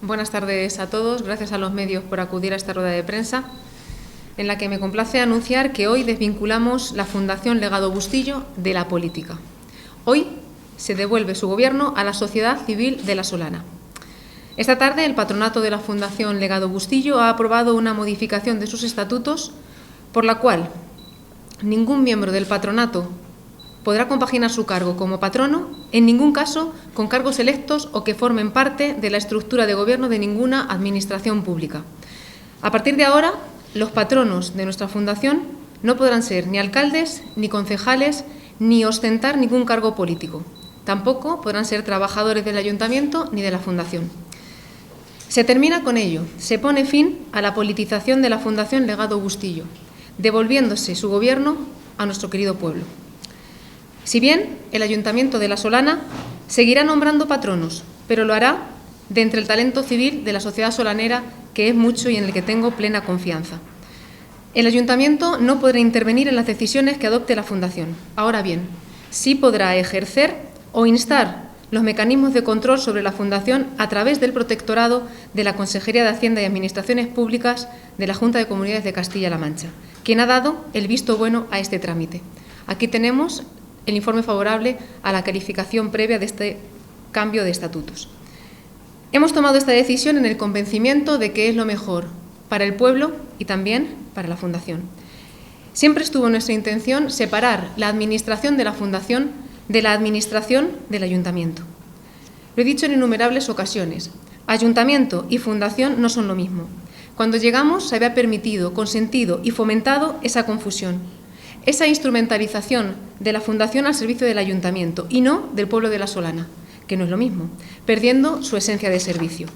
Buenas tardes a todos. Gracias a los medios por acudir a esta rueda de prensa, en la que me complace anunciar que hoy desvinculamos la Fundación Legado Bustillo de la política. Hoy se devuelve su gobierno a la sociedad civil de La Solana. Esta tarde, el patronato de la Fundación Legado Bustillo ha aprobado una modificación de sus estatutos por la cual ningún miembro del patronato podrá compaginar su cargo como patrono, en ningún caso con cargos electos o que formen parte de la estructura de gobierno de ninguna administración pública. A partir de ahora, los patronos de nuestra fundación no podrán ser ni alcaldes, ni concejales, ni ostentar ningún cargo político. Tampoco podrán ser trabajadores del ayuntamiento ni de la fundación. Se termina con ello. Se pone fin a la politización de la Fundación Legado Bustillo, devolviéndose su gobierno a nuestro querido pueblo. Si bien el Ayuntamiento de La Solana seguirá nombrando patronos, pero lo hará de entre el talento civil de la sociedad solanera, que es mucho y en el que tengo plena confianza. El Ayuntamiento no podrá intervenir en las decisiones que adopte la Fundación. Ahora bien, sí podrá ejercer o instar los mecanismos de control sobre la Fundación a través del protectorado de la Consejería de Hacienda y Administraciones Públicas de la Junta de Comunidades de Castilla-La Mancha, quien ha dado el visto bueno a este trámite. Aquí tenemos el informe favorable a la calificación previa de este cambio de estatutos. Hemos tomado esta decisión en el convencimiento de que es lo mejor para el pueblo y también para la Fundación. Siempre estuvo nuestra intención separar la administración de la Fundación de la administración del Ayuntamiento. Lo he dicho en innumerables ocasiones. Ayuntamiento y Fundación no son lo mismo. Cuando llegamos se había permitido, consentido y fomentado esa confusión, esa instrumentalización de la Fundación al servicio del Ayuntamiento y no del pueblo de La Solana, que no es lo mismo, perdiendo su esencia de servicio.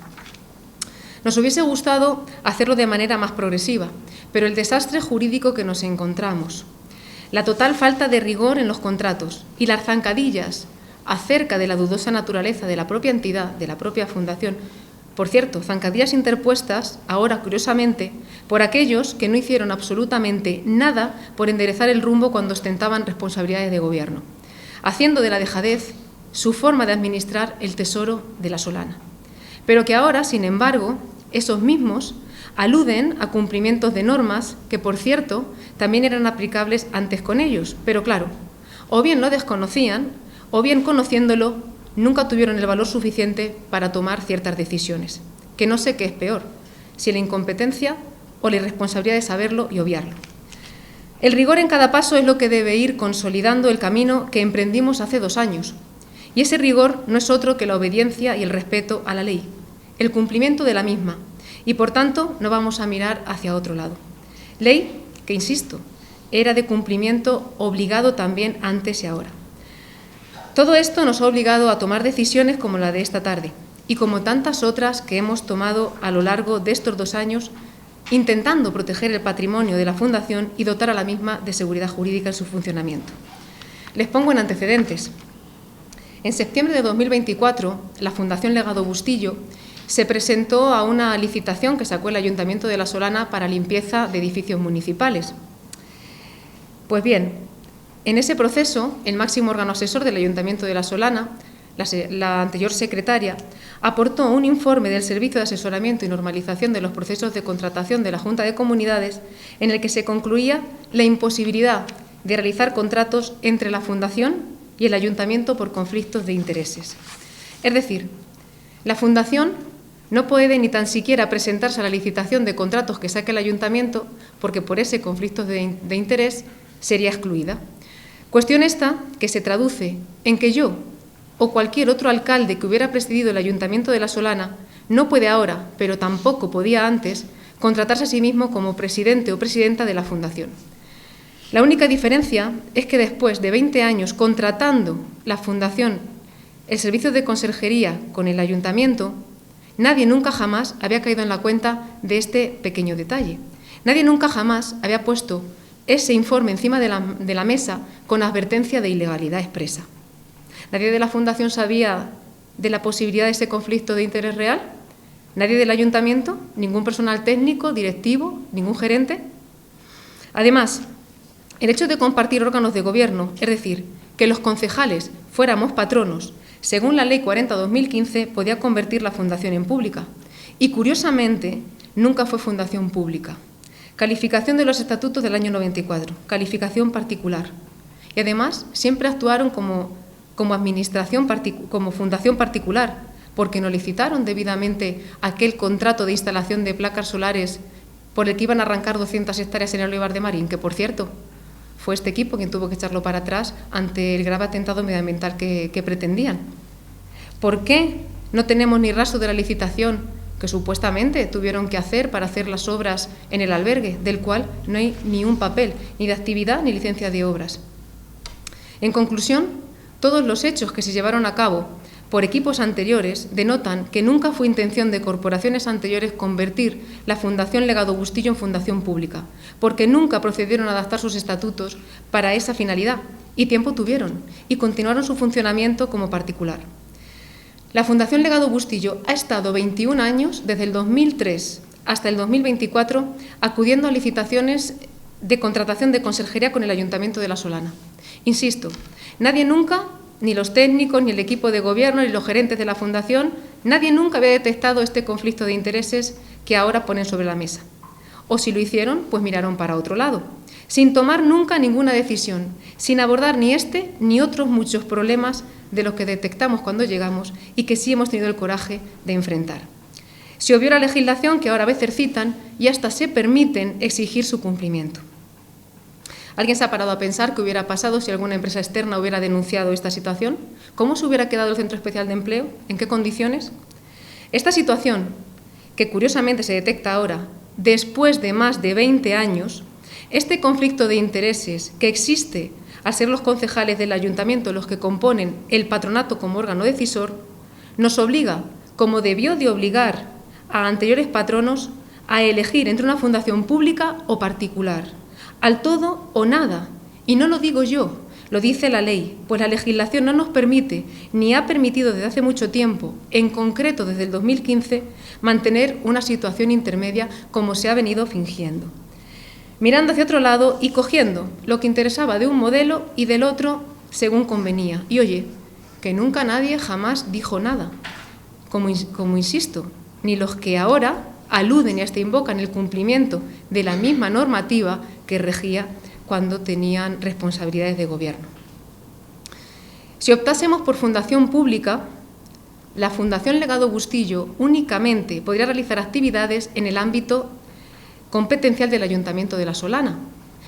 Nos hubiese gustado hacerlo de manera más progresiva, pero el desastre jurídico que nos encontramos, la total falta de rigor en los contratos y las zancadillas acerca de la dudosa naturaleza de la propia entidad, de la propia Fundación, por cierto, zancadillas interpuestas, ahora curiosamente, por aquellos que no hicieron absolutamente nada por enderezar el rumbo cuando ostentaban responsabilidades de gobierno, haciendo de la dejadez su forma de administrar el tesoro de La Solana. Pero que ahora, sin embargo, esos mismos aluden a cumplimientos de normas que, por cierto, también eran aplicables antes con ellos, pero claro, o bien lo desconocían, o bien conociéndolo, nunca tuvieron el valor suficiente para tomar ciertas decisiones, que no sé qué es peor, si la incompetencia o la irresponsabilidad de saberlo y obviarlo. El rigor en cada paso es lo que debe ir consolidando el camino que emprendimos hace 2 años, y ese rigor no es otro que la obediencia y el respeto a la ley, el cumplimiento de la misma, y por tanto no vamos a mirar hacia otro lado. Ley que, insisto, era de cumplimiento obligado también antes y ahora. Todo esto nos ha obligado a tomar decisiones como la de esta tarde y como tantas otras que hemos tomado a lo largo de estos 2 años, intentando proteger el patrimonio de la Fundación y dotar a la misma de seguridad jurídica en su funcionamiento. Les pongo en antecedentes. En septiembre de 2024, la Fundación Legado Bustillo se presentó a una licitación que sacó el Ayuntamiento de La Solana para limpieza de edificios municipales. Pues bien, en ese proceso, el máximo órgano asesor del Ayuntamiento de La Solana, la anterior secretaria, aportó un informe del Servicio de Asesoramiento y Normalización de los Procesos de Contratación de la Junta de Comunidades, en el que se concluía la imposibilidad de realizar contratos entre la Fundación y el Ayuntamiento por conflictos de intereses. Es decir, la Fundación no puede ni tan siquiera presentarse a la licitación de contratos que saque el Ayuntamiento porque por ese conflicto de interés sería excluida. Cuestión esta que se traduce en que yo o cualquier otro alcalde que hubiera presidido el Ayuntamiento de La Solana no puede ahora, pero tampoco podía antes, contratarse a sí mismo como presidente o presidenta de la Fundación. La única diferencia es que después de 20 años contratando la Fundación el servicio de conserjería con el Ayuntamiento, nadie nunca jamás había caído en la cuenta de este pequeño detalle. Nadie nunca jamás había puesto ese informe encima de la mesa con advertencia de ilegalidad expresa. ¿Nadie de la Fundación sabía de la posibilidad de ese conflicto de interés real? ¿Nadie del Ayuntamiento? ¿Ningún personal técnico, directivo, ningún gerente? Además, el hecho de compartir órganos de gobierno, es decir, que los concejales fuéramos patronos, según la Ley 40/2015, podía convertir la Fundación en pública. Y, curiosamente, nunca fue fundación pública. Calificación de los estatutos del año 94, calificación particular. Y además siempre actuaron como fundación particular, porque no licitaron debidamente aquel contrato de instalación de placas solares por el que iban a arrancar 200 hectáreas en el Olivar de Marín, que, por cierto, fue este equipo quien tuvo que echarlo para atrás ante el grave atentado medioambiental que pretendían. ¿Por qué no tenemos ni rastro de la licitación que supuestamente tuvieron que hacer para hacer las obras en el albergue, del cual no hay ni un papel, ni de actividad ni licencia de obras? En conclusión, todos los hechos que se llevaron a cabo por equipos anteriores denotan que nunca fue intención de corporaciones anteriores convertir la Fundación Legado Bustillo en fundación pública, porque nunca procedieron a adaptar sus estatutos para esa finalidad, y tiempo tuvieron, y continuaron su funcionamiento como particular. La Fundación Legado Bustillo ha estado 21 años, desde el 2003 hasta el 2024, acudiendo a licitaciones de contratación de conserjería con el Ayuntamiento de La Solana. Insisto, nadie nunca, ni los técnicos, ni el equipo de gobierno, ni los gerentes de la Fundación, nadie nunca había detectado este conflicto de intereses que ahora ponen sobre la mesa. O si lo hicieron, pues miraron para otro lado, sin tomar nunca ninguna decisión, sin abordar ni este ni otros muchos problemas de los que detectamos cuando llegamos y que sí hemos tenido el coraje de enfrentar. Se obvió la legislación que ahora a veces citan y hasta se permiten exigir su cumplimiento. ¿Alguien se ha parado a pensar qué hubiera pasado si alguna empresa externa hubiera denunciado esta situación? ¿Cómo se hubiera quedado el Centro Especial de Empleo? ¿En qué condiciones? Esta situación, que curiosamente se detecta ahora, después de más de 20 años, este conflicto de intereses que existe al ser los concejales del Ayuntamiento los que componen el patronato como órgano decisor, nos obliga, como debió de obligar a anteriores patronos, a elegir entre una fundación pública o particular, al todo o nada. Y no lo digo yo, lo dice la ley, pues la legislación no nos permite, ni ha permitido desde hace mucho tiempo, en concreto desde el 2015, mantener una situación intermedia como se ha venido fingiendo. Mirando hacia otro lado y cogiendo lo que interesaba de un modelo y del otro según convenía. Y oye, que nunca nadie jamás dijo nada, como insisto, ni los que ahora aluden y hasta invocan el cumplimiento de la misma normativa que regía cuando tenían responsabilidades de gobierno. Si optásemos por fundación pública, la Fundación Legado Bustillo únicamente podría realizar actividades en el ámbito competencial del Ayuntamiento de La Solana,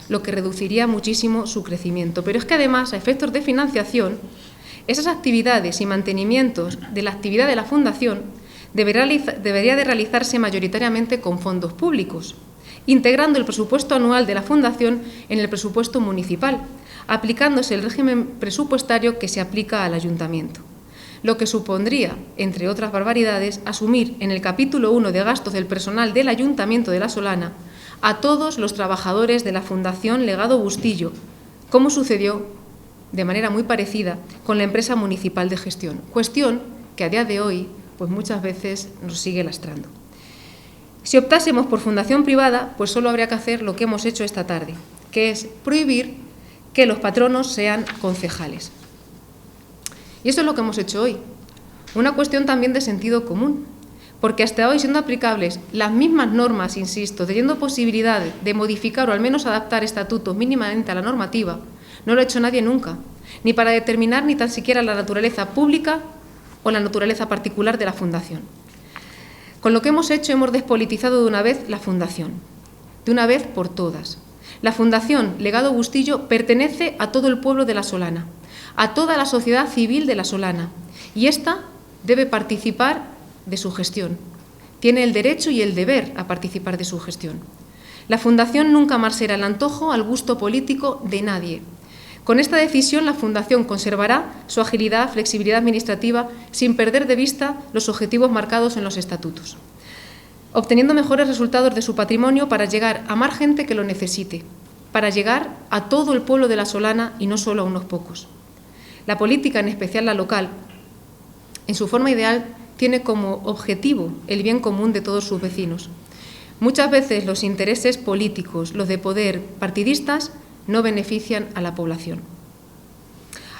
lo que reduciría muchísimo su crecimiento. Pero es que además, a efectos de financiación, esas actividades y mantenimientos de la actividad de la Fundación debería de realizarse mayoritariamente con fondos públicos, integrando el presupuesto anual de la Fundación en el presupuesto municipal, aplicándose el régimen presupuestario que se aplica al Ayuntamiento, lo que supondría, entre otras barbaridades, asumir en el capítulo 1 de gastos del personal del Ayuntamiento de La Solana a todos los trabajadores de la Fundación Legado Bustillo, como sucedió de manera muy parecida con la empresa municipal de gestión, cuestión que a día de hoy pues muchas veces nos sigue lastrando. Si optásemos por fundación privada, pues solo habría que hacer lo que hemos hecho esta tarde, que es prohibir que los patronos sean concejales. Y eso es lo que hemos hecho hoy. Una cuestión también de sentido común, porque hasta hoy, siendo aplicables las mismas normas, insisto, teniendo posibilidad de modificar o al menos adaptar estatutos mínimamente a la normativa, no lo ha hecho nadie nunca, ni para determinar ni tan siquiera la naturaleza pública o la naturaleza particular de la Fundación. Con lo que hemos hecho, hemos despolitizado de una vez la Fundación, de una vez por todas. La Fundación Legado Bustillo pertenece a todo el pueblo de La Solana, a toda la sociedad civil de La Solana, y ésta debe participar de su gestión. Tiene el derecho y el deber a participar de su gestión. La Fundación nunca más será el antojo al gusto político de nadie. Con esta decisión, la Fundación conservará su agilidad, flexibilidad administrativa, sin perder de vista los objetivos marcados en los estatutos, obteniendo mejores resultados de su patrimonio para llegar a más gente que lo necesite, para llegar a todo el pueblo de La Solana y no solo a unos pocos. La política, en especial la local, en su forma ideal, tiene como objetivo el bien común de todos sus vecinos. Muchas veces los intereses políticos, los de poder partidistas, no benefician a la población.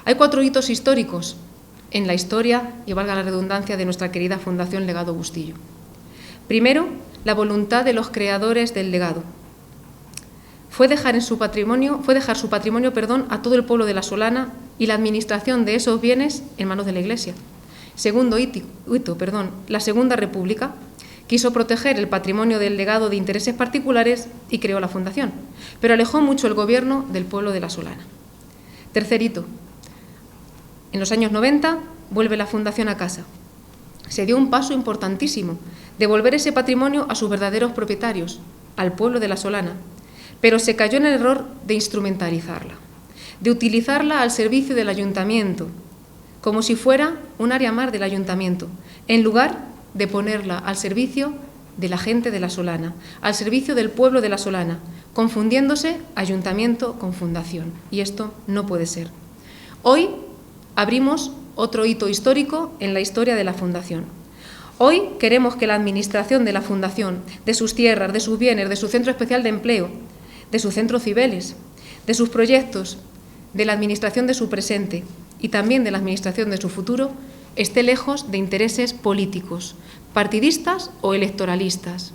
Hay 4 hitos históricos en la historia, y valga la redundancia, de nuestra querida Fundación Legado Bustillo. Primero, la voluntad de los creadores del legado. Fue dejar su patrimonio a todo el pueblo de La Solana y la administración de esos bienes en manos de la Iglesia. Segundo hito, la Segunda República quiso proteger el patrimonio del legado de intereses particulares y creó la Fundación, pero alejó mucho el gobierno del pueblo de La Solana. Tercer hito, en los años 90 vuelve la Fundación a casa. Se dio un paso importantísimo, devolver ese patrimonio a sus verdaderos propietarios, al pueblo de La Solana, pero se cayó en el error de instrumentalizarla, de utilizarla al servicio del ayuntamiento, como si fuera un área más del ayuntamiento, en lugar de ponerla al servicio de la gente de La Solana, al servicio del pueblo de La Solana, confundiéndose ayuntamiento con fundación. Y esto no puede ser. Hoy abrimos otro hito histórico en la historia de la Fundación. Hoy queremos que la administración de la Fundación, de sus tierras, de sus bienes, de su centro especial de empleo, de sus centros cibeles, de sus proyectos, de la administración de su presente y también de la administración de su futuro, esté lejos de intereses políticos, partidistas o electoralistas.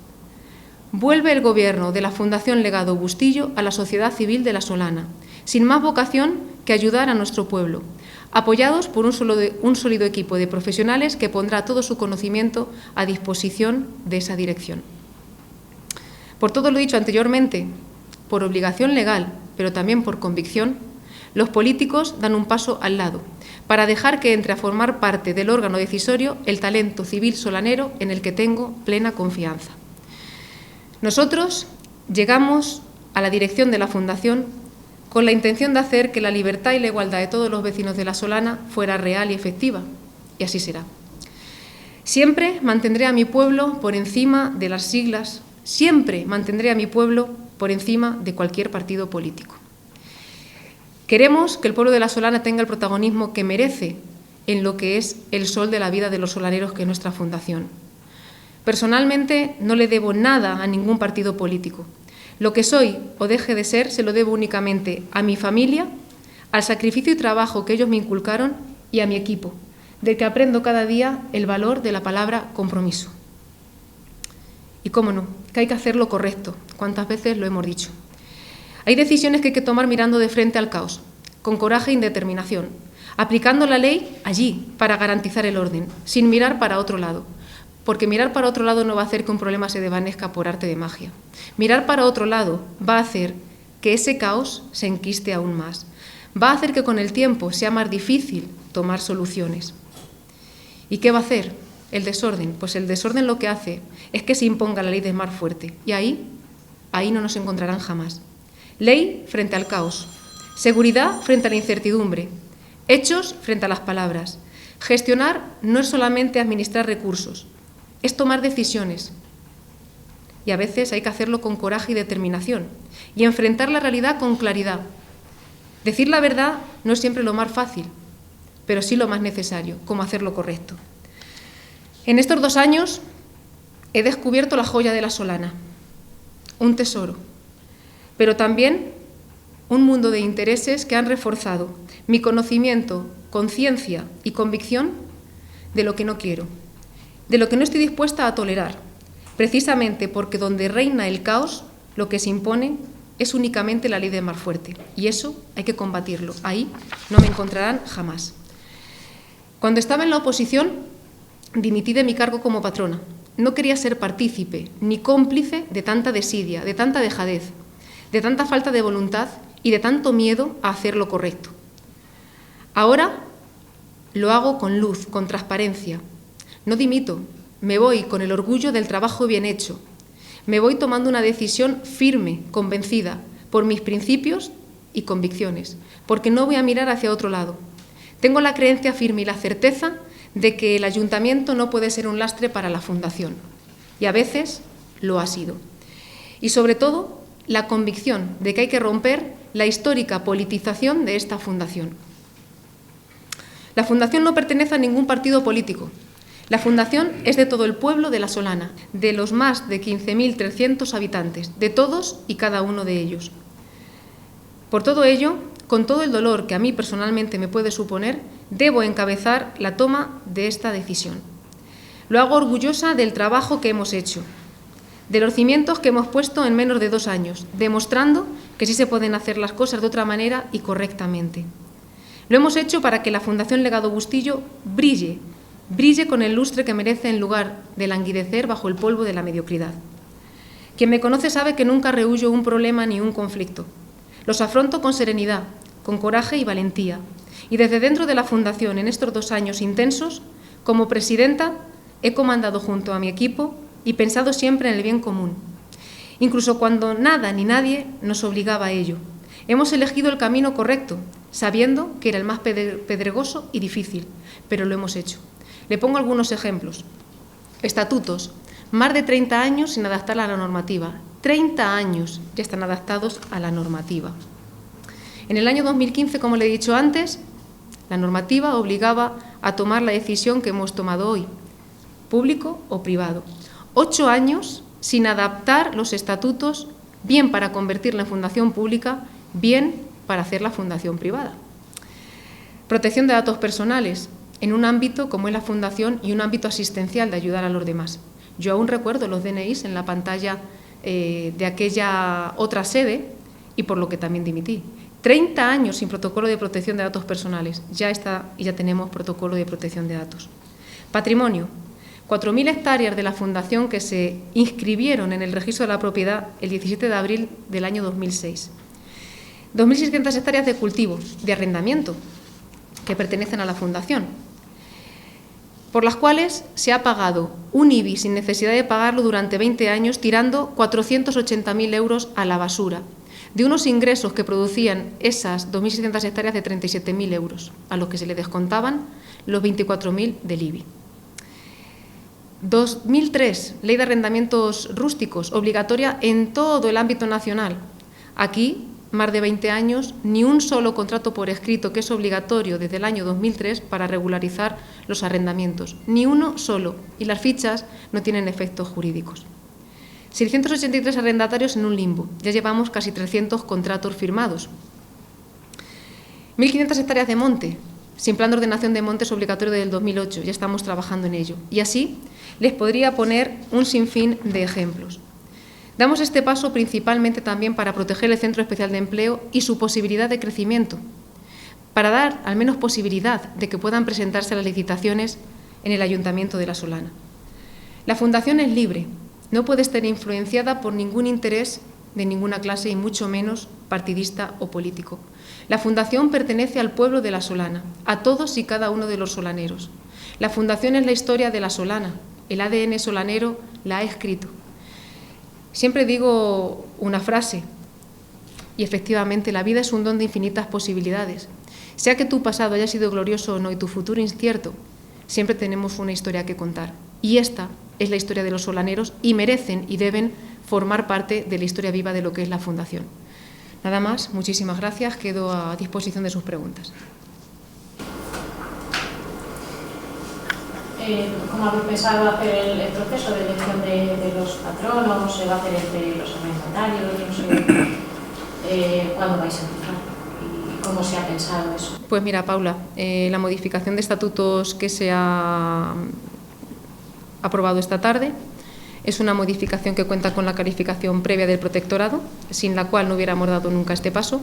Vuelve el gobierno de la Fundación Legado Bustillo a la sociedad civil de La Solana, sin más vocación que ayudar a nuestro pueblo, apoyados por un sólido equipo de profesionales que pondrá todo su conocimiento a disposición de esa dirección. Por todo lo dicho anteriormente, por obligación legal, pero también por convicción, los políticos dan un paso al lado para dejar que entre a formar parte del órgano decisorio el talento civil solanero en el que tengo plena confianza. Nosotros llegamos a la dirección de la Fundación con la intención de hacer que la libertad y la igualdad de todos los vecinos de La Solana fuera real y efectiva, y así será. Siempre mantendré a mi pueblo por encima de las siglas, siempre mantendré a mi pueblo por encima de cualquier partido político. Queremos que el pueblo de La Solana tenga el protagonismo que merece en lo que es el sol de la vida de los solaneros, que es nuestra Fundación. Personalmente no le debo nada a ningún partido político. Lo que soy o deje de ser se lo debo únicamente a mi familia, al sacrificio y trabajo que ellos me inculcaron y a mi equipo, del que aprendo cada día el valor de la palabra compromiso. Y cómo no, que hay que hacer lo correcto, cuántas veces lo hemos dicho. Hay decisiones que hay que tomar mirando de frente al caos, con coraje y determinación, aplicando la ley allí para garantizar el orden, sin mirar para otro lado. Porque mirar para otro lado no va a hacer que un problema se desvanezca por arte de magia. Mirar para otro lado va a hacer que ese caos se enquiste aún más. Va a hacer que con el tiempo sea más difícil tomar soluciones. ¿Y qué va a hacer el desorden? Pues el desorden lo que hace es que se imponga la ley del más fuerte. Y ahí no nos encontrarán jamás. Ley frente al caos. Seguridad frente a la incertidumbre. Hechos frente a las palabras. Gestionar no es solamente administrar recursos. Es tomar decisiones, y a veces hay que hacerlo con coraje y determinación, y enfrentar la realidad con claridad. Decir la verdad no es siempre lo más fácil, pero sí lo más necesario, como hacer lo correcto. En estos 2 años he descubierto la joya de La Solana, un tesoro, pero también un mundo de intereses que han reforzado mi conocimiento, conciencia y convicción de lo que no quiero, de lo que no estoy dispuesta a tolerar, precisamente porque donde reina el caos, lo que se impone es únicamente la ley del más fuerte, y eso hay que combatirlo. Ahí no me encontrarán jamás. Cuando estaba en la oposición, dimití de mi cargo como patrona. No quería ser partícipe ni cómplice de tanta desidia, de tanta dejadez, de tanta falta de voluntad y de tanto miedo a hacer lo correcto. Ahora lo hago con luz, con transparencia. No dimito, me voy con el orgullo del trabajo bien hecho. Me voy tomando una decisión firme, convencida, por mis principios y convicciones, porque no voy a mirar hacia otro lado. Tengo la creencia firme y la certeza de que el ayuntamiento no puede ser un lastre para la Fundación, y a veces lo ha sido. Y sobre todo, la convicción de que hay que romper la histórica politización de esta Fundación. La Fundación no pertenece a ningún partido político. La Fundación es de todo el pueblo de La Solana, de los más de 15.300 habitantes, de todos y cada uno de ellos. Por todo ello, con todo el dolor que a mí personalmente me puede suponer, debo encabezar la toma de esta decisión. Lo hago orgullosa del trabajo que hemos hecho, de los cimientos que hemos puesto en menos de 2 años, demostrando que sí se pueden hacer las cosas de otra manera y correctamente. Lo hemos hecho para que la Fundación Legado Bustillo brille con el lustre que merece en lugar de languidecer bajo el polvo de la mediocridad. Quien me conoce sabe que nunca rehuyo un problema ni un conflicto. Los afronto con serenidad, con coraje y valentía. Y desde dentro de la Fundación, en estos 2 años intensos, como presidenta, he comandado junto a mi equipo y pensado siempre en el bien común, incluso cuando nada ni nadie nos obligaba a ello. Hemos elegido el camino correcto, sabiendo que era el más pedregoso y difícil, pero lo hemos hecho. Le pongo algunos ejemplos. Estatutos. Más de 30 años sin adaptar a la normativa. 30 años ya están adaptados a la normativa. En el año 2015, como le he dicho antes, la normativa obligaba a tomar la decisión que hemos tomado hoy, público o privado. 8 años sin adaptar los estatutos, bien para convertirla en fundación pública, bien para hacerla fundación privada. Protección de datos personales en un ámbito como es la fundación y un ámbito asistencial de ayudar a los demás. Yo aún recuerdo los DNIs en la pantalla de aquella otra sede y por lo que también dimití. 30 años sin protocolo de protección de datos personales. Ya está y ya tenemos protocolo de protección de datos. Patrimonio. 4.000 hectáreas de la Fundación que se inscribieron en el registro de la propiedad el 17 de abril del año 2006. 2.600 hectáreas de cultivo, de arrendamiento, que pertenecen a la Fundación, por las cuales se ha pagado un IBI sin necesidad de pagarlo durante 20 años, tirando 480.000 euros a la basura, de unos ingresos que producían esas 2.600 hectáreas de 37.000 euros, a los que se le descontaban los 24.000 del IBI. 2003, Ley de Arrendamientos Rústicos, obligatoria en todo el ámbito nacional. Aquí, más de 20 años, ni un solo contrato por escrito, que es obligatorio desde el año 2003 para regularizar los arrendamientos. Ni uno solo. Y las fichas no tienen efectos jurídicos. 683 arrendatarios en un limbo. Ya llevamos casi 300 contratos firmados. 1.500 hectáreas de monte, sin plan de ordenación de montes obligatorio desde el 2008. Ya estamos trabajando en ello. Y así les podría poner un sinfín de ejemplos. Damos este paso principalmente también para proteger el Centro Especial de Empleo y su posibilidad de crecimiento, para dar al menos posibilidad de que puedan presentarse las licitaciones en el Ayuntamiento de La Solana. La Fundación es libre, no puede estar influenciada por ningún interés de ninguna clase y mucho menos partidista o político. La Fundación pertenece al pueblo de La Solana, a todos y cada uno de los solaneros. La Fundación es la historia de La Solana, el ADN solanero la ha escrito. Siempre digo una frase, y efectivamente la vida es un don de infinitas posibilidades. Sea que tu pasado haya sido glorioso o no y tu futuro incierto, siempre tenemos una historia que contar. Y esta es la historia de los solaneros y merecen y deben formar parte de la historia viva de lo que es la Fundación. Nada más, muchísimas gracias, quedo a disposición de sus preguntas. ¿Cómo habéis pensado hacer el proceso de elección de los patronos? ¿Se va a hacer entre los arrendatarios? No sé, ¿cuándo vais a empezar? ¿Y cómo se ha pensado eso? Pues mira, Paula, la modificación de estatutos que se ha aprobado esta tarde es una modificación que cuenta con la calificación previa del protectorado, sin la cual no hubiéramos dado nunca este paso.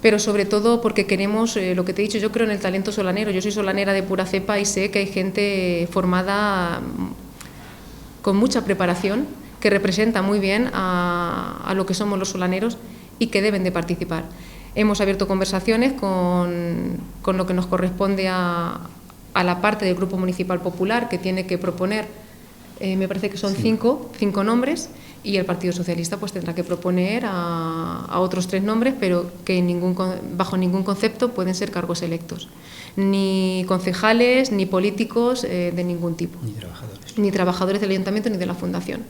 Pero sobre todo porque queremos, lo que te he dicho, yo creo en el talento solanero. Yo soy solanera de pura cepa y sé que hay gente formada con mucha preparación, que representa muy bien a lo que somos los solaneros y que deben de participar. Hemos abierto conversaciones con lo que nos corresponde a la parte del Grupo Municipal Popular, que tiene que proponer, me parece que son cinco nombres, y el Partido Socialista pues tendrá que proponer a otros 3 nombres, pero que bajo ningún concepto pueden ser cargos electos, ni concejales, ni políticos de ningún tipo, ni trabajadores del Ayuntamiento ni de la Fundación.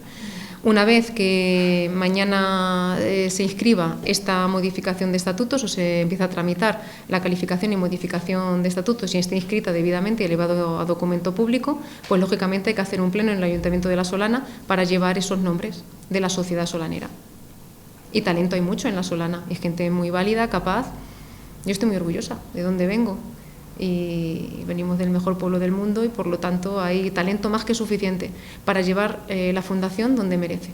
Una vez que mañana se inscriba esta modificación de estatutos o se empieza a tramitar la calificación y modificación de estatutos y esté inscrita debidamente y elevado a documento público, pues lógicamente hay que hacer un pleno en el Ayuntamiento de La Solana para llevar esos nombres de la sociedad solanera. Y talento hay mucho en La Solana, es gente muy válida, capaz. Yo estoy muy orgullosa de dónde vengo y venimos del mejor pueblo del mundo y por lo tanto hay talento más que suficiente para llevar la fundación donde merece.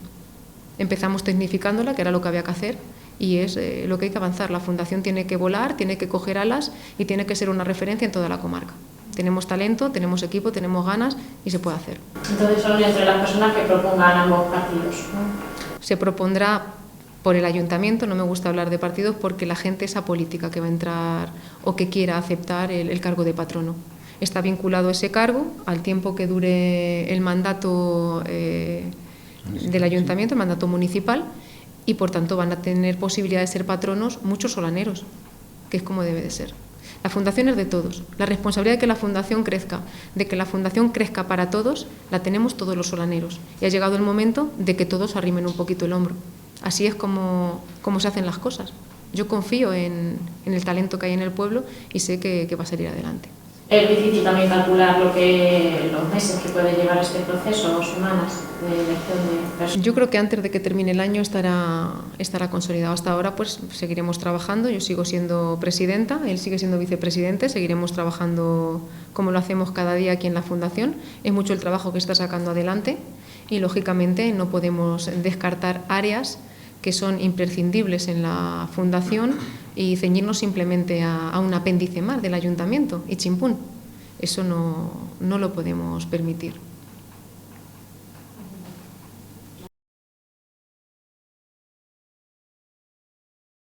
Empezamos tecnificándola, que era lo que había que hacer, y es lo que hay que avanzar. La fundación tiene que volar, tiene que coger alas y tiene que ser una referencia en toda la comarca. Tenemos talento, tenemos equipo, tenemos ganas y se puede hacer. Entonces son entre las personas que propongan ambos partidos, ¿no? Se propondrá por el ayuntamiento, no me gusta hablar de partidos porque la gente es apolítica que va a entrar o que quiera aceptar el cargo de patrono. Está vinculado ese cargo al tiempo que dure el mandato del ayuntamiento, el mandato municipal, y por tanto van a tener posibilidad de ser patronos muchos solaneros, que es como debe de ser. La fundación es de todos. La responsabilidad de que la fundación crezca para todos, la tenemos todos los solaneros. Y ha llegado el momento de que todos arrimen un poquito el hombro. Así es como se hacen las cosas. Yo confío en el talento que hay en el pueblo y sé que va a salir adelante. Es difícil también calcular los meses que puede llevar este proceso, o semanas de elección de personas. Yo creo que antes de que termine el año estará consolidado. Hasta ahora pues seguiremos trabajando. Yo sigo siendo presidenta, él sigue siendo vicepresidente. Seguiremos trabajando como lo hacemos cada día aquí en la Fundación. Es mucho el trabajo que está sacando adelante y lógicamente no podemos descartar áreas que son imprescindibles en la Fundación y ceñirnos simplemente a un apéndice más del ayuntamiento y chimpún. Eso no lo podemos permitir.